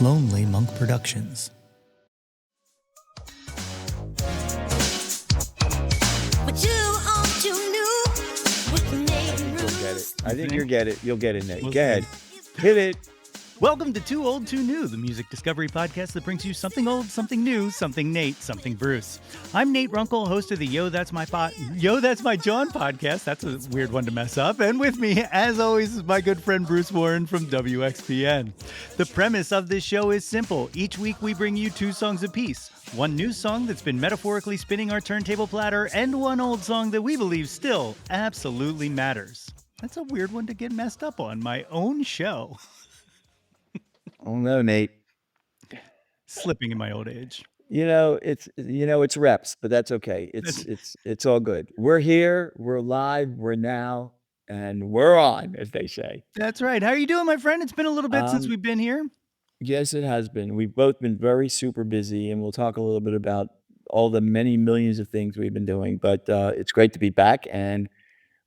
Lonely Monk Productions. I think you'll get it. You'll get it, Nate. We'll Go ahead. see. Hit it. Welcome to Too Old, Too New, the music discovery podcast that brings you something old, something new, something Nate, something Bruce. I'm Nate Runkle, host of the Yo, That's My Jawn podcast. That's a weird one to mess up. And with me, as always, is my good friend Bruce Warren from WXPN. The premise of this show is simple. Each week we bring you 2 songs apiece. One new song that's been metaphorically spinning our turntable platter, and one old song that we believe still absolutely matters. That's a weird one to get messed up on, my own show. Oh no, Nate. Slipping in my old age. It's reps, but that's okay. It's all good. We're here, we're live, we're now, and we're on, as they say. That's right. How are you doing, my friend? It's been a little bit since we've been here. Yes, it has been. We've both been very super busy, and we'll talk a little bit about all the many millions of things we've been doing. But it's great to be back, and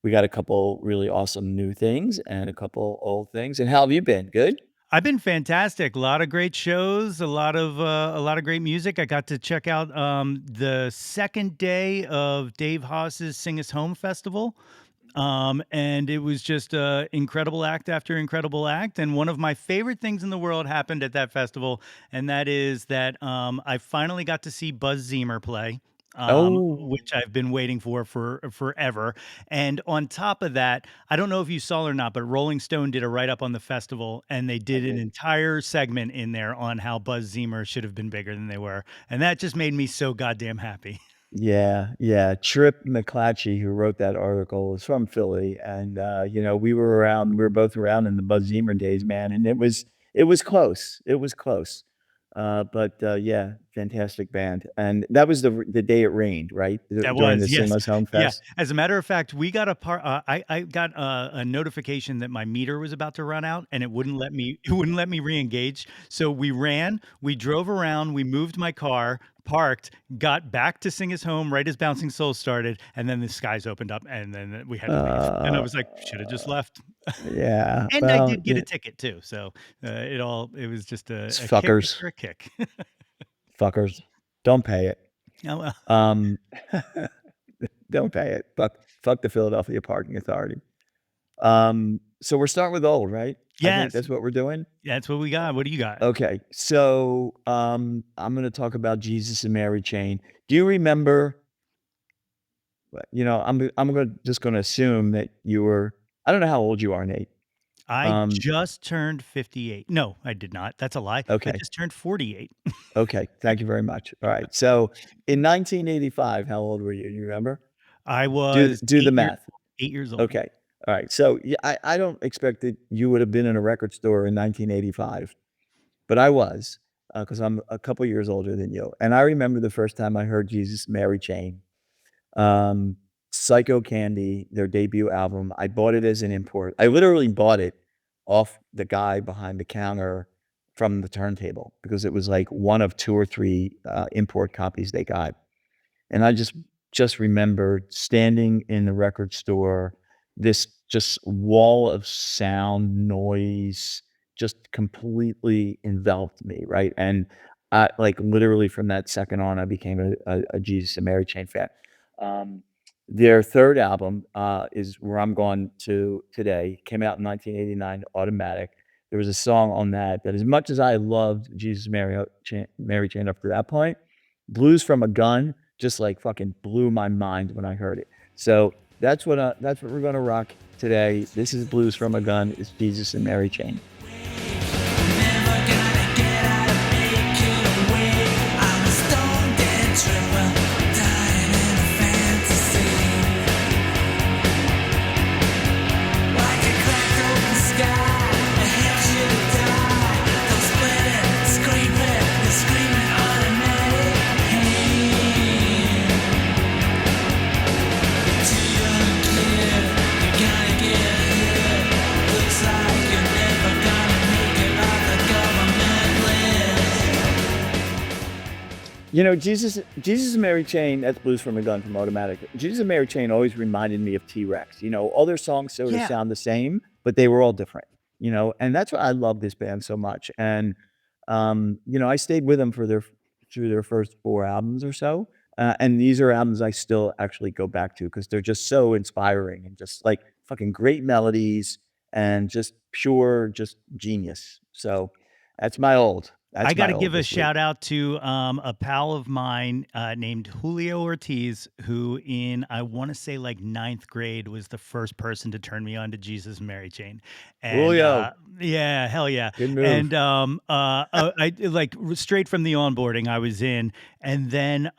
we got a couple really awesome new things and a couple old things. And how have you been? Good? I've been fantastic. A lot of great shows, a lot of great music. I got to check out the second day of Dave Haas's Sing Us Home Festival. And it was just incredible act after incredible act. And one of my favorite things in the world happened at that festival, and that is that I finally got to see Buzz Ziemer play. Which I've been waiting for forever. And on top of that, I don't know if you saw or not, but Rolling Stone did a write-up on the festival, and they did an entire segment in there on how Buzz Ziemer should have been bigger than they were. And that just made me so goddamn happy. Yeah. Trip McClatchy, who wrote that article, is from Philly, and we were both around in the Buzz Ziemer days, man, and it was close. It was close. Yeah, fantastic band, and that was the day it rained, right? That During the was, yes. Sing Us Home Yeah. Fest. As a matter of fact, we got I got a notification that my meter was about to run out, and it wouldn't let me re-engage. So we drove around, we moved my car, parked, got back to Sing Us Home right as Bouncing Souls started, and then the skies opened up, and then we had to leave. And I was like, should have just left. Yeah, And I did get a ticket too, so it was just a fuckers. kick. Fuckers, don't pay it. Oh, well. Don't pay it. Fuck the Philadelphia Parking Authority. So we're starting with old, right? I think Yes. that's what we're doing. That's what we got. What do you got? Okay, so I'm going to talk about Jesus and Mary Chain. Do you remember? I'm just going to assume that you were. I don't know how old you are, Nate. I just turned 58. No, I did not. That's a lie. Okay. I just turned 48. Okay, thank you very much. All right, so in 1985, how old were you? You remember? I was Do the math. 8 years old. Okay, all right. So yeah, I don't expect that you would have been in a record store in 1985, but I was, because I'm a couple years older than you. And I remember the first time I heard Jesus and Mary Chain, Psycho Candy, their debut album. I bought it as an import. I literally bought it off the guy behind the counter from the turntable, because it was like one of 2 or 3 import copies they got. And I just remember standing in the record store, this just wall of sound noise just completely enveloped me, right? And I, like, literally from that second on, I became a Jesus and Mary Chain fan. Their third album is Where I'm Going to Today. Came out in 1989, Automatic. There was a song on that as much as I loved Jesus and Mary Chain up to that point, Blues from a Gun just like fucking blew my mind when I heard it. So that's what we're gonna rock today. This is Blues from a Gun. It's Jesus and Mary Chain. Jesus and Mary Chain, that's Blues from a Gun from Automatic. Jesus and Mary Chain always reminded me of T-Rex. All their songs sort of sound the same, but they were all different, and that's why I love this band so much. And I stayed with them for their through their first 4 albums or so, and these are albums I still actually go back to because 'cause they're just so inspiring and just, like, fucking great melodies and just pure just genius. So, I that's got my to old give a this week. shout out to a pal of mine named Julio Ortiz, who in I want to say like ninth grade was the first person to turn me on to Jesus and Mary Chain, and Julio, yeah, hell yeah, good and move. I like straight from the onboarding I was in, and then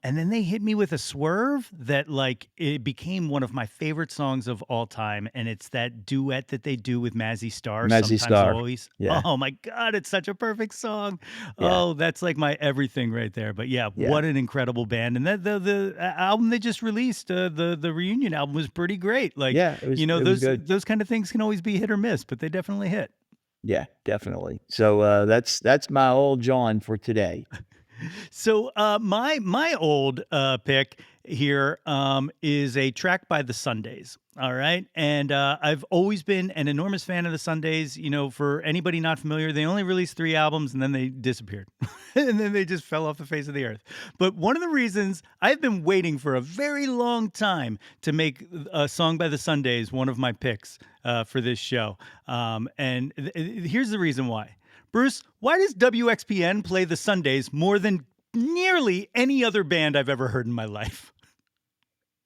they hit me with a swerve that like it became one of my favorite songs of all time, and it's that duet that they do with Mazzy Star, Mazzy Sometimes Star. Always. Yeah, Oh my god, it's such a perfect song. yeah, Oh, that's like my everything right there. But yeah, yeah. what an incredible band. And that the album they just released, the reunion album was pretty great. Like, Yeah, it was good. those kind of things can always be hit or miss, but they definitely hit. Yeah, definitely. So, that's my old Jawn for today. So my old pick here is a track by the Sundays. All right, and I've always been an enormous fan of the Sundays. You know, for anybody not familiar, they only released 3 albums and then they disappeared, and then they just fell off the face of the earth. But one of the reasons I've been waiting for a very long time to make a song by the Sundays one of my picks for this show, here's the reason why. Bruce, why does WXPN play the Sundays more than nearly any other band I've ever heard in my life?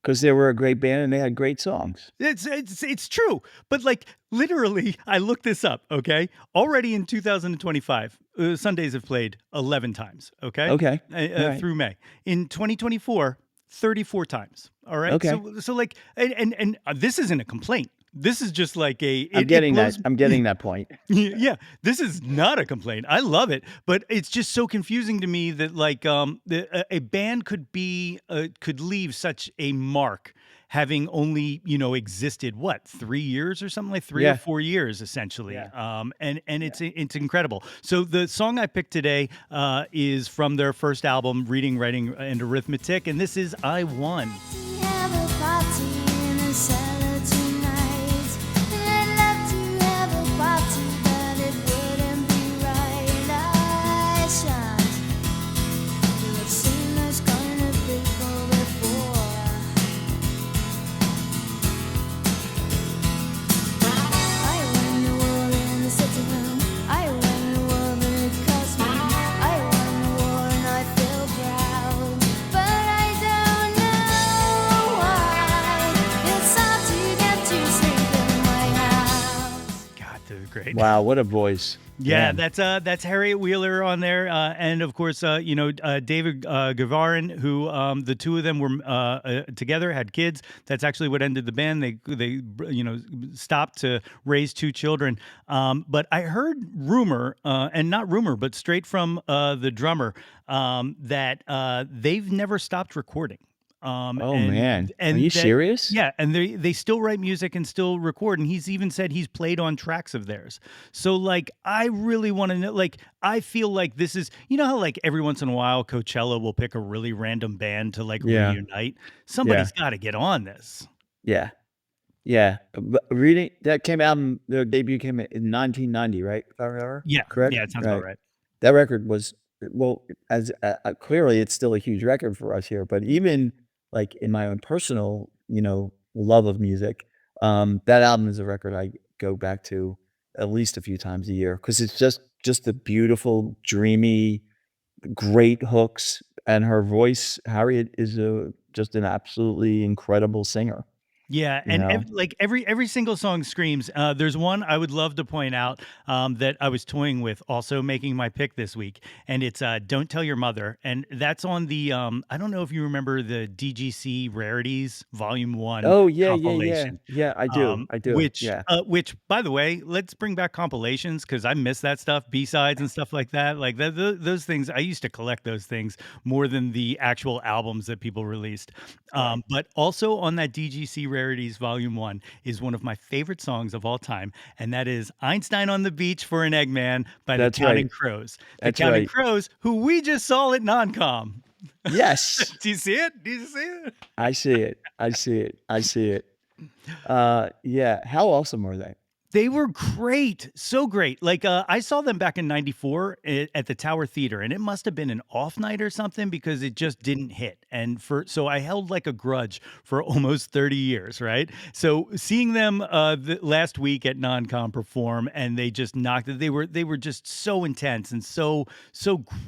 Because they were a great band and they had great songs. It's true, but like literally, I looked this up. Okay, already in 2025, Sundays have played 11 times. Okay, Okay. Alright. through May. In 2024, 34 times. All right, Okay. so like, this isn't a complaint. This is just like it blows. I'm getting that point. Yeah, this is not a complaint. I love it, but it's just so confusing to me that like a band could leave such a mark having only existed what 3 years or something like 3 or 4 years essentially, Yeah. and Yeah. it's incredible. So the song I picked today is from their first album, Reading, Writing, and Arithmetic, and this is "I Won." Have a party in a cellar tonight. I'd love to have a party, but it wouldn't be right. I shan't do have seen those kind of people before. I won the war in the sitting room. I won the war, but it cost me. I won the war and I feel proud, but I don't know why it's hard to get to sleep in my house. God, they're great. Wow, what a voice. Yeah, Man. that's Harriet Wheeler on there, and of course, David Gavarin, who the two of them were together, had kids. That's actually what ended the band. They stopped to raise 2 children. But I heard rumor, and not rumor, but straight from the drummer, that they've never stopped recording. Oh, man. Are you That serious? yeah, and they still write music and still record, and he's even said he's played on tracks of theirs. So, like, I really wanna know, like, I feel like this is how, like, every once in a while, Coachella will pick a really random band to, like, Yeah. reunite? Yeah. Somebody's gotta get on this. Yeah. Yeah. But reading that came out in their debut came in 1990, right? If I remember Yeah, correct? yeah, it sounds about Right. right. That record was well, as clearly, it's still a huge record for us here, but even, like, in my own personal, love of music, that album is a record I go back to at least a few times a year because it's just a beautiful, dreamy, great hooks, and her voice, Harriet, is just an absolutely incredible singer, Yeah, you and know? every single song screams. There's one I would love to point out that I was toying with, also making my pick this week, and it's "Don't Tell Your Mother," and that's on the I don't know if you remember the DGC Rarities Volume 1 Oh, yeah, yeah, yeah. compilation. Yeah, I do, Which, yeah. by the way, let's bring back compilations because I miss that stuff, B-sides and stuff like that. Like those things, I used to collect those things more than the actual albums that people released. Right. But also on that DGC Rarities Volume 1 is one of my favorite songs of all time, and that is "Einstein on the Beach for an Eggman" by the That's right. Counting Crows. The That's Counting right. Crows, who we just saw at Non-Com. Yes! Do you see it? Do you see it? I see it. I see it. I see it. Yeah, how awesome are they? They were great, so great. Like, I saw them back in '94 at the Tower Theater, and it must have been an off night or something because it just didn't hit. And so I held like a grudge for almost 30 years, right? So seeing them last week at Non-Com perform, and they just knocked it. They were just so intense and so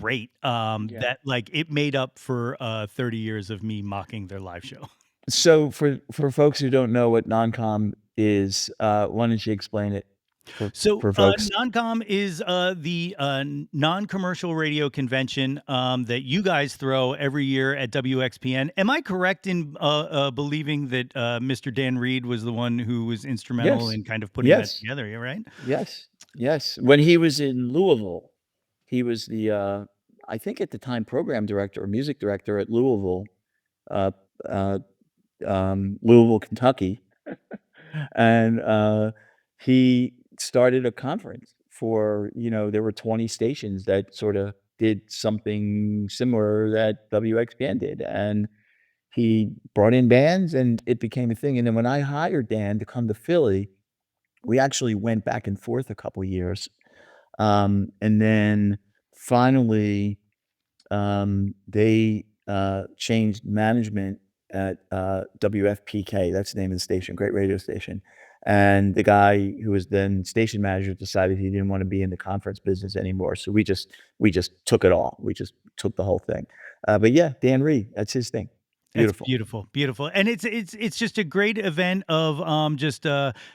great Yeah. that like it made up for 30 years of me mocking their live show. So for folks who don't know what non-com is, why don't you explain it So, for folks? non-com is the non-commercial radio convention that you guys throw every year at WXPN. Am I correct in believing that Mr. Dan Reed was the one who was instrumental Yes. in kind of putting that Yes. together? Yeah, right. Yes. Yes. When he was in Louisville, he was the, I think at the time, program director or music director at Louisville, uh, uh, Louisville, Kentucky. And, he started a conference for, there were 20 stations that sorta did something similar that WXPN did, and he brought in bands, and it became a thing, and then when I hired Dan to come to Philly, we actually went back and forth a couple years, and then finally they, changed management at, WFPK, that's the name of the station, great radio station, and the guy who was then station manager decided he didn't wanna be in the conference business anymore, so we just took it all. We just took the whole thing. But yeah, Dan Reed, that's his thing. It's Beautiful. beautiful, beautiful, and it's just a great event of just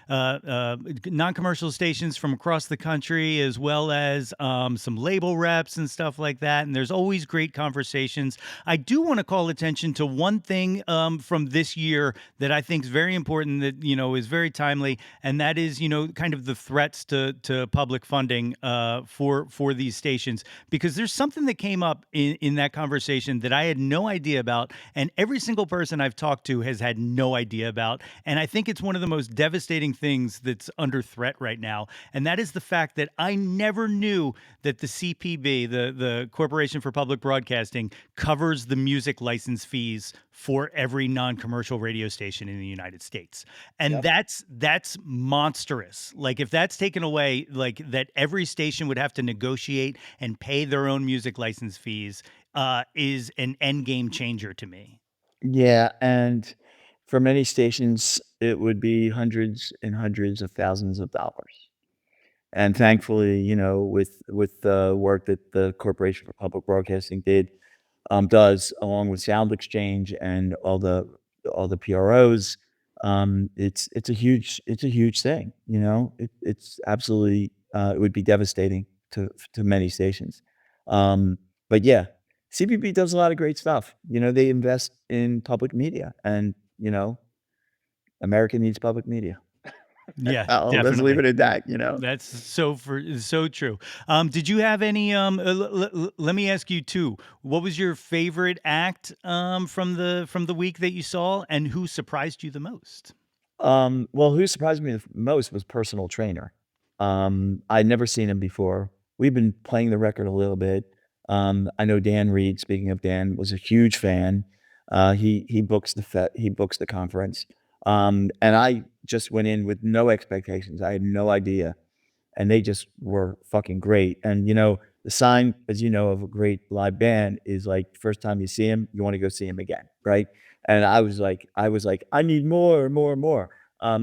non-commercial stations from across the country, as well as some label reps and stuff like that. And there's always great conversations. I do want to call attention to one thing from this year that I think is very important, that is very timely, and that is kind of the threats to public funding for these stations, because there's something that came up in that conversation that I had no idea about, and every single person I've talked to has had no idea about. And I think it's one of the most devastating things that's under threat right now. And that is the fact that I never knew that the CPB, the Corporation for Public Broadcasting, covers the music license fees for every non-commercial radio station in the United States. And Yep. that's monstrous. Like, if that's taken away, like that every station would have to negotiate and pay their own music license fees, is an end game changer to me. Yeah, and for many stations, it would be hundreds and hundreds of thousands of dollars. And thankfully, with the work that the Corporation for Public Broadcasting does, along with Sound Exchange and all the PROs, it's a huge thing, It's absolutely, it would be devastating to many stations. Um, but yeah, CBB does a lot of great stuff. They invest in public media and, America needs public media. Yeah, Let's leave definitely. it at that. That's so true. Did you have any? Let me ask you too. What was your favorite act from the week that you saw, and who surprised you the most? Well, who surprised me the most was Personal Trainer. I'd never seen him before. We've been playing the record a little bit. I know Dan Reed, speaking of Dan, was a huge fan. He books the conference. And I just went in with no expectations. I had no idea, and they just were fucking great. And the sign, as you know, of a great live band is like first time you see him, you want to go see him again, right? And I was like, I need more, more, more.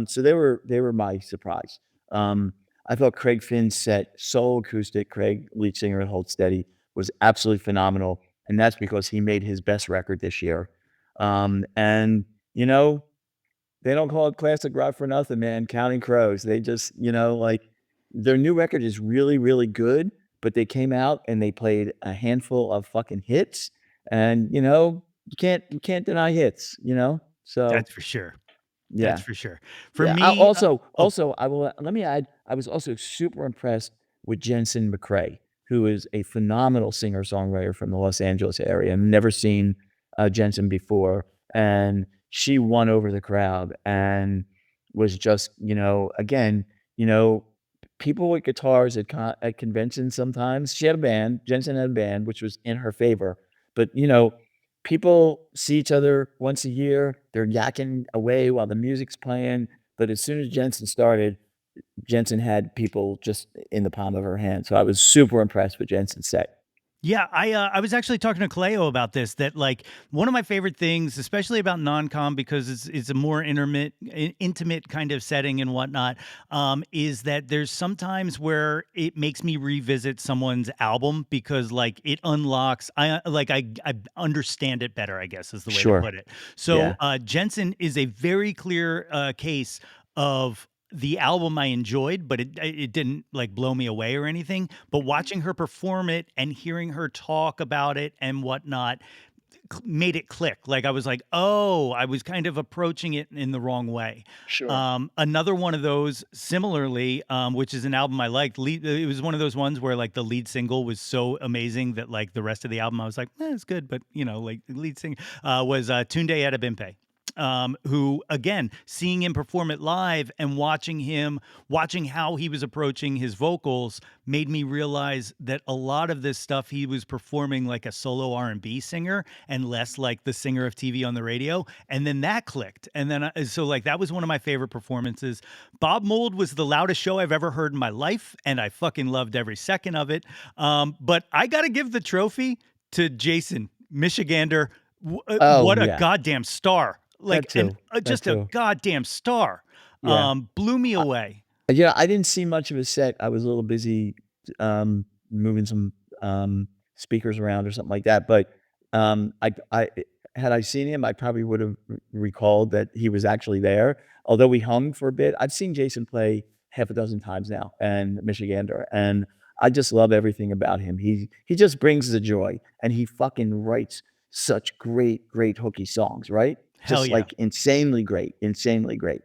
So they were my surprise. Um, I thought Craig Finn's set, soul acoustic, Craig, lead singer at Hold Steady, was absolutely phenomenal, and that's because he made his best record this year. And you know, they don't call it classic rock for nothing, man. Counting Crows. They just, like their new record is really, really good, but they came out and they played a handful of fucking hits, and you can't deny hits. So That's for sure. That's yeah. for sure. For Yeah, I me, also oh, also, I will let me add, I was also super impressed with Jensen McCrae, who is a phenomenal singer-songwriter from the Los Angeles area. I've never seen, Jensen before, and she won over the crowd and was just, again, you know, people with guitars at conventions sometimes, she had a band, Jensen had a band, which was in her favor, but, people see each other once a year, they're yakking away while the music's playing, but as soon as Jensen started, Jensen had people just in the palm of her hand. So I was super impressed with Jensen's set. Yeah, I was actually talking to Kaleo about this. That like one of my favorite things, especially about non-com, because it's a more intimate kind of setting and whatnot, is that there's sometimes where it makes me revisit someone's album because like it unlocks. I understand it better. I guess is the way to Sure. put it. So Yeah. Jensen is a very clear case of the album I enjoyed, but it didn't like blow me away or anything. But watching her perform it and hearing her talk about it and whatnot made it click. Like I was like, oh, I was kind of approaching it in the wrong way. Sure. Another one of those, similarly, which is an album I liked. It was one of those ones where like the lead single was so amazing that like the rest of the album I was like, it's good, but you know, like the lead singer was Tunde Adebimpe, who again, seeing him perform it live and watching how he was approaching his vocals made me realize that a lot of this stuff he was performing like a solo R&B singer and less like the singer of TV on the radio. And then that clicked. And then so like that was one of my favorite performances. Bob Mould was the loudest show I've ever heard in my life, and I fucking loved every second of it. But I got to give the trophy to Jason Michigander. Oh What a yeah. goddamn star. Like That and too. That just a too. goddamn star. Yeah. Blew me away. Yeah, I didn't see much of his set. I was a little busy, moving some, speakers around or something like that, but, I had I seen him, I probably would've recalled that he was actually there, although we hung for a bit. I've seen Jason play half a dozen times now, and Michigander, and I just love everything about him. He just brings the joy, and he fucking writes such great, great hooky songs, right? Hell Just, yeah. like, insanely great, insanely great.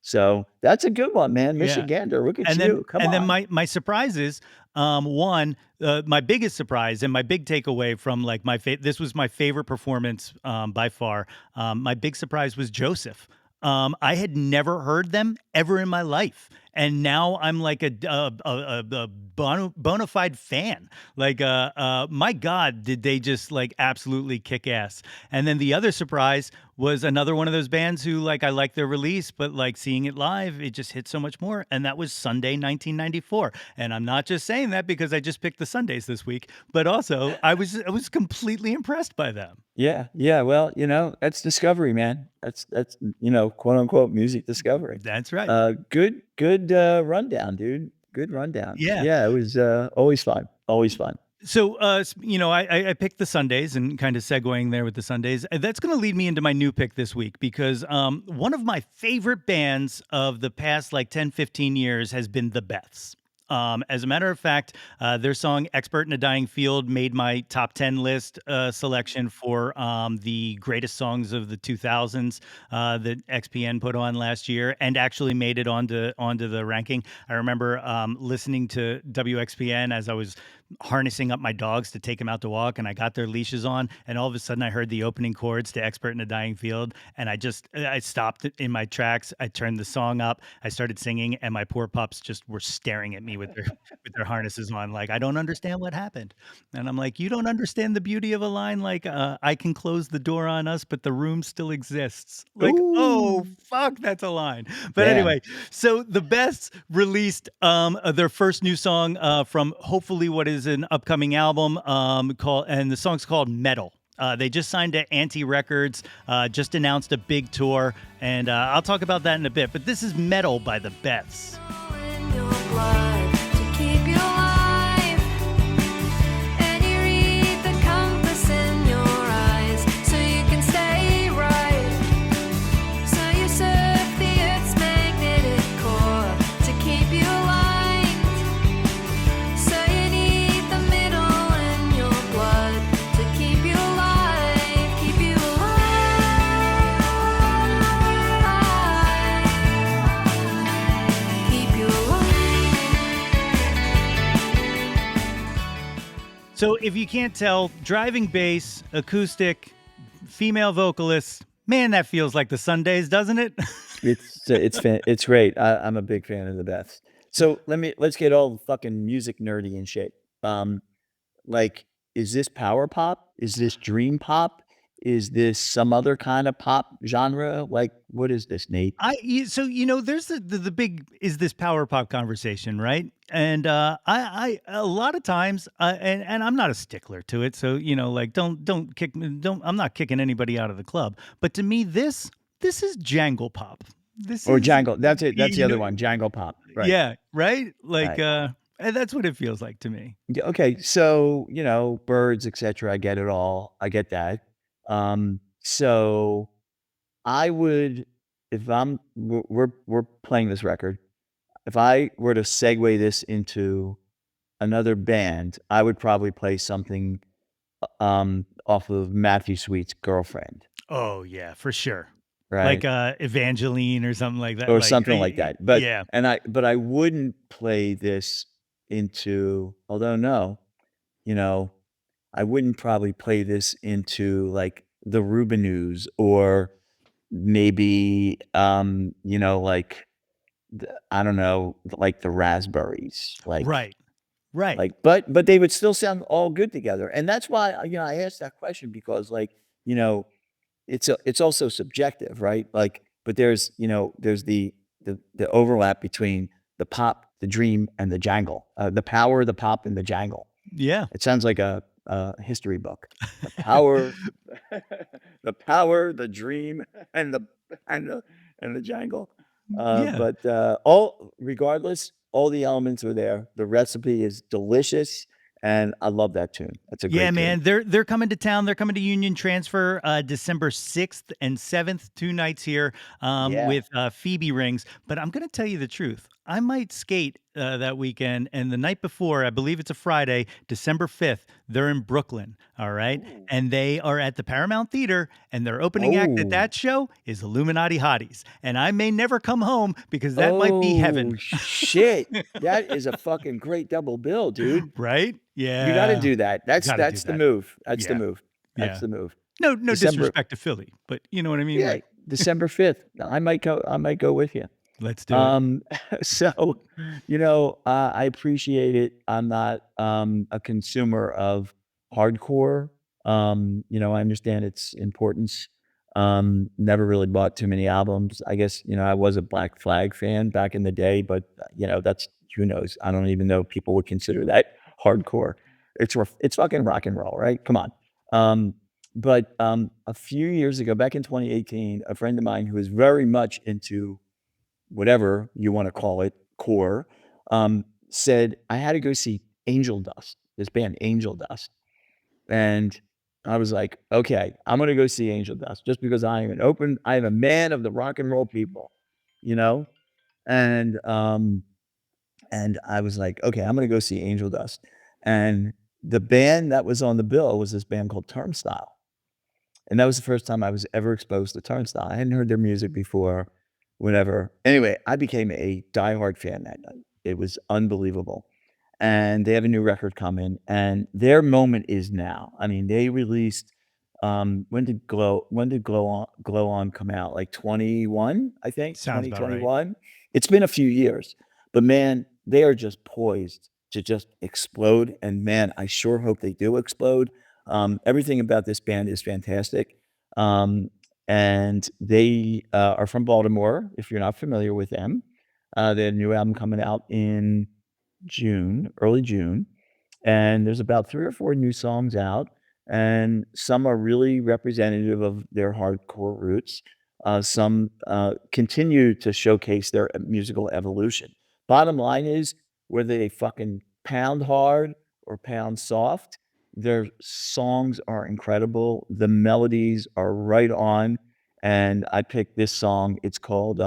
So, that's a good one, man. Yeah. Michigander, look at And then you. Come and then on. my surprises, one, my biggest surprise and my big takeaway from like this was my favorite performance by far. My big surprise was Joseph. I had never heard them ever in my life, and now I'm like a bona fide fan. Like, my God, did they just like absolutely kick ass? And then the other surprise was another one of those bands who like I like their release, but like seeing it live, it just hit so much more. And that was Sunday 1994. And I'm not just saying that because I just picked the Sundays this week, but also I was completely impressed by them. Yeah, yeah, well, that's discovery, man. That's, quote, unquote, "music discovery." That's right. Good, rundown, dude. Good rundown. Yeah. Yeah, it was, always fun, always fun. So, I picked the Sundays and kind of segueing there with the Sundays. That's going to lead me into my new pick this week because one of my favorite bands of the past like 10, 15 years has been the Beths. As a matter of fact, their song Expert in a Dying Field made my top 10 list selection for the greatest songs of the 2000s that XPN put on last year and actually made it onto the ranking. I remember listening to WXPN as I was harnessing up my dogs to take them out to walk, and I got their leashes on, and all of a sudden I heard the opening chords to Expert in a Dying Field, and I stopped in my tracks. I turned the song up, I started singing, and my poor pups just were staring at me with their harnesses on like, I don't understand what happened. And I'm like, you don't understand the beauty of a line like, I can close the door on us, but the room still exists. Like, oh Ooh, fuck, that's a line. But damn. anyway, so the Best released their first new song from hopefully what is an upcoming album and the song's called Metal. They just signed to Anti Records, just announced a big tour, and I'll talk about that in a bit. But this is Metal by the Beths. In your blood to keep you alive, and you read the compass in your eyes so you can stay right. So you surf the Earth's magnetic core to keep you aligned. So you need the middle in your blood to keep you alive, keep you alive, keep you alive. So if you can't tell, driving bass, acoustic, female vocalist, man, that feels like the Sundays, doesn't it? It's great. I'm a big fan of the Beths. So let's get all fucking music nerdy and shit. Like, is this power pop? Is this dream pop? Is this some other kind of pop genre? Like, what is this, Nate? So there's the big is this power pop conversation, right? And I a lot of times, and I'm not a stickler to it, so like don't kick me, don't I'm not kicking anybody out of the club. But to me, this is jangle pop. This Or is Jangle? That's it. That's the you other know, one, Jangle Pop. Right. yeah, right. Like, Right. and that's what it feels like to me. Yeah, okay, so, birds, etcetera, I get it all. I get that. So I would if we're playing this record, if I were to segue this into another band, I would probably play something, off of Matthew Sweet's Girlfriend, Oh yeah, for sure. Like right? Evangeline or something like that. Or Like, something like that. yeah, But I wouldn't play this into although no, you know, I wouldn't probably play this into, like, the Rubinoos or maybe, like, I don't know, like, the Raspberries, right, right. but they would still sound all good together, and that's why, I asked that question because, like, you know, it's also subjective, right? Like, but there's the overlap between the pop, the dream, and the jangle, the power, the pop, and the jangle. Yeah, It sounds like a history book. The power, the power, the dream, and and the and the jangle. yeah. But all regardless, all the elements are there. The recipe is delicious, and I love that tune. That's a Yeah, great tune. man. They're coming to town. They're coming to Union Transfer December 6th and 7th, 2 nights here Yeah. with Phoebe Rings. But I'm going to tell you the truth. I might skate that weekend. And the night before, I believe it's a Friday, December 5th, they're in Brooklyn. All right. Ooh. And they are at the Paramount Theater. And their opening act at Oh. that show is Illuminati Hotties. And I may never come home because that might be Oh heaven. shit! That is a fucking great double bill, dude. Right? You got to Yeah. do that. That's Got to do that's the that. move. That's the Yeah. move. That's Yeah. the move. No December disrespect to Philly, but you know what I mean? Yeah, Like, December 5th. I might go with you. let's do it. Um, so, I appreciate it. I'm not, a consumer of hardcore. I understand its importance. Never really bought too many albums. I guess, I was a Black Flag fan back in the day, but, that's who knows? I don't even know if people would consider that hardcore. It's fucking rock and roll, right? Come on. A few years ago, back in 2018, a friend of mine who is very much into whatever you wanna call it, core, said, "I had to go see Angel Dust," this band, Angel Dust, and I was like, "Okay, I'm gonna go see Angel Dust just because I am a man of the rock and roll people," you know? And, I was like, "Okay, I'm gonna go see Angel Dust," and the band that was on the bill was this band called Turnstile. And that was the first time I was ever exposed to Turnstile. I hadn't heard their music before, whatever. Anyway, I became a diehard fan that night. It was unbelievable. And they have a new record coming, and their moment is now. I mean, they released when did Glow On come out? Like 21, I think, Sounds about right. 2021. It's been a few years, but man, they are just poised to just explode. And man, I sure hope they do explode. Everything about this band is fantastic. Um, and they are from Baltimore, if you're not familiar with them. They had a new album coming out in June, early June, and there's about 3 or 4 new songs out, and some are really representative of their hardcore roots. Some continue to showcase their musical evolution. Bottom line is, whether they fucking pound hard or pound soft, their songs are incredible. The melodies are right on, and I picked this song. It's called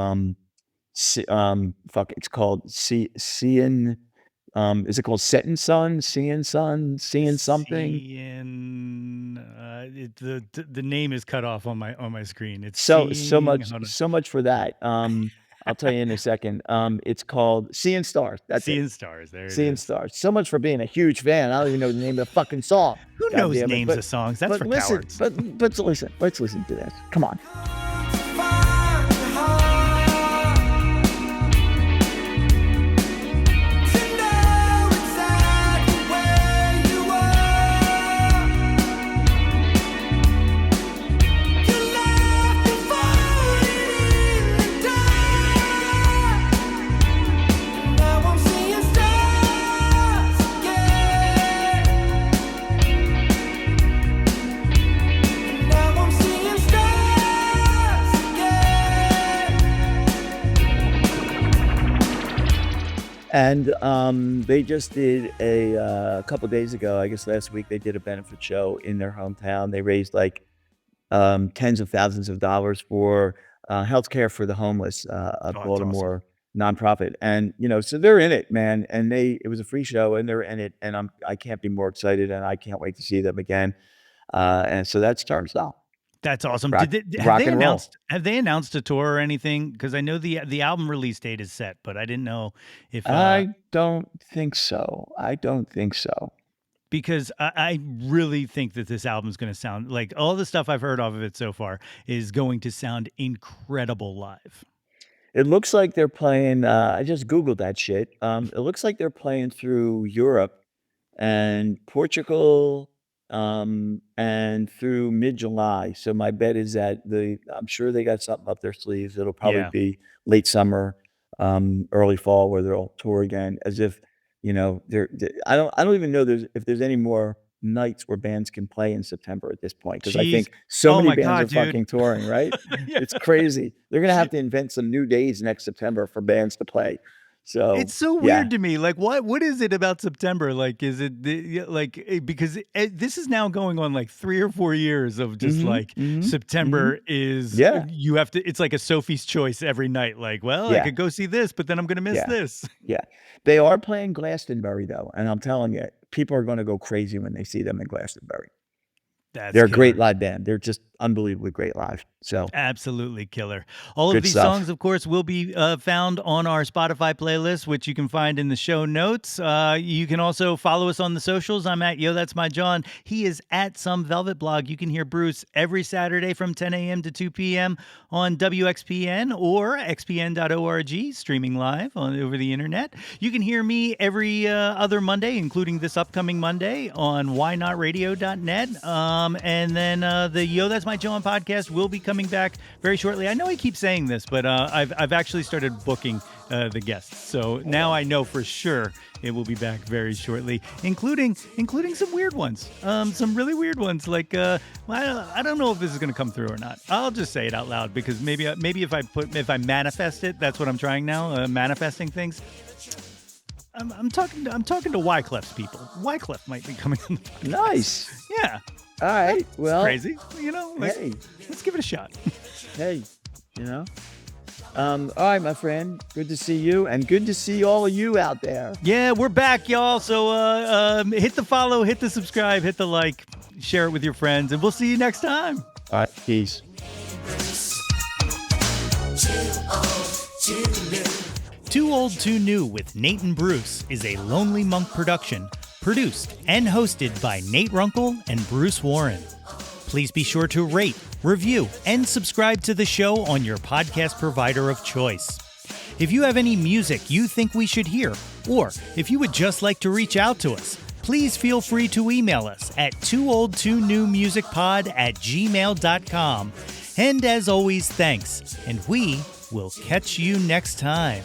it's called Seein. Is it called Setting Sun, Seeing Sun, Seeing something? Seeing, the name is cut off on my screen. It's So so seeing. much Hold on. so much for that. I'll tell you in a second. It's called Seeing Stars. That's it. Seeing stars. There it Seeing is. Stars. So much for being a huge fan. I don't even know the name of the fucking song. Who God knows damn it. names of songs? That's for Listen, cowards. but listen. Let's listen to this. Come on. And they just did a couple days ago, I guess last week, they did a benefit show in their hometown. They raised like tens of thousands of dollars for healthcare for the homeless, a Oh, that's awesome. Baltimore nonprofit. And so they're in it, man. And it was a free show, and they're in it. And I can't be more excited, and I can't wait to see them again. And so that's Turnstile, That's awesome. rock, Have rock they and roll. announced a tour or anything? Because I know the album release date is set, but I didn't know if I don't think so. I don't think so. because I really think that this album is going to sound like all the stuff I've heard off of it so far is going to sound incredible live. It looks like they're playing, I just Googled that shit. It looks like they're playing through Europe and Portugal, and through mid-July. So my bet is that I'm sure they got something up their sleeves. It'll probably Yeah. be late summer, early fall where they'll tour again as if, I don't even know if there's any more nights where bands can play in September at this point, because I Jeez. think so Oh many my bands God, are dude. fucking touring, right? Yeah. It's crazy. They're gonna have to invent some new days next September for bands to play. It's So, so yeah. weird to me. Like, what is it about September? Like, is it because this is now going on like 3 or 4 years of just Mhm, like mhm, mhm. September is Yeah, you have to. It's like a Sophie's Choice every night. Like, well, I yeah, could go see this, but then I'm gonna miss yeah, this. yeah. They are playing Glastonbury, though, and I'm telling you, people are gonna go crazy when they see them in Glastonbury. That's They're a great killer. live band. They're just unbelievably great live. So, Absolutely killer. All of good these stuff. songs, of course, will be found on our Spotify playlist, which you can find in the show notes. You can also follow us on the socials. I'm at Yo, That's My Jawn. He is at Some Velvet Blog. You can hear Bruce every Saturday from 10 a.m. to 2 p.m. on WXPN or xpn.org, streaming live over the internet. You can hear me every other Monday, including this upcoming Monday on whynotradio.net. And then the Yo, That's My Jawn podcast will be coming back very shortly. I know I keep saying this, but I've actually started booking the guests, so now I know for sure it will be back very shortly, including some weird ones, some really weird ones. Like I don't know if this is going to come through or not. I'll just say it out loud because maybe if I manifest it, that's what I'm trying now, manifesting things. I'm talking to Wyclef's people. Wyclef might be coming on the podcast. Nice. Yeah. All right. Well, Crazy, like, hey, let's give it a shot. hey, you know. All right, my friend. Good to see you, and good to see all of you out there. Yeah, we're back, y'all. So hit the follow, hit the subscribe, hit the like, share it with your friends, and we'll see you next time. All right, peace. Too Old, Too New with Nate and Bruce is a Lonely Monk production, produced and hosted by Nate Runkle and Bruce Warren. Please be sure to rate, review, and subscribe to the show on your podcast provider of choice. If you have any music you think we should hear, or if you would just like to reach out to us, please feel free to email us at tooldtoonewmusicpod@gmail.com. And as always, thanks, and we will catch you next time.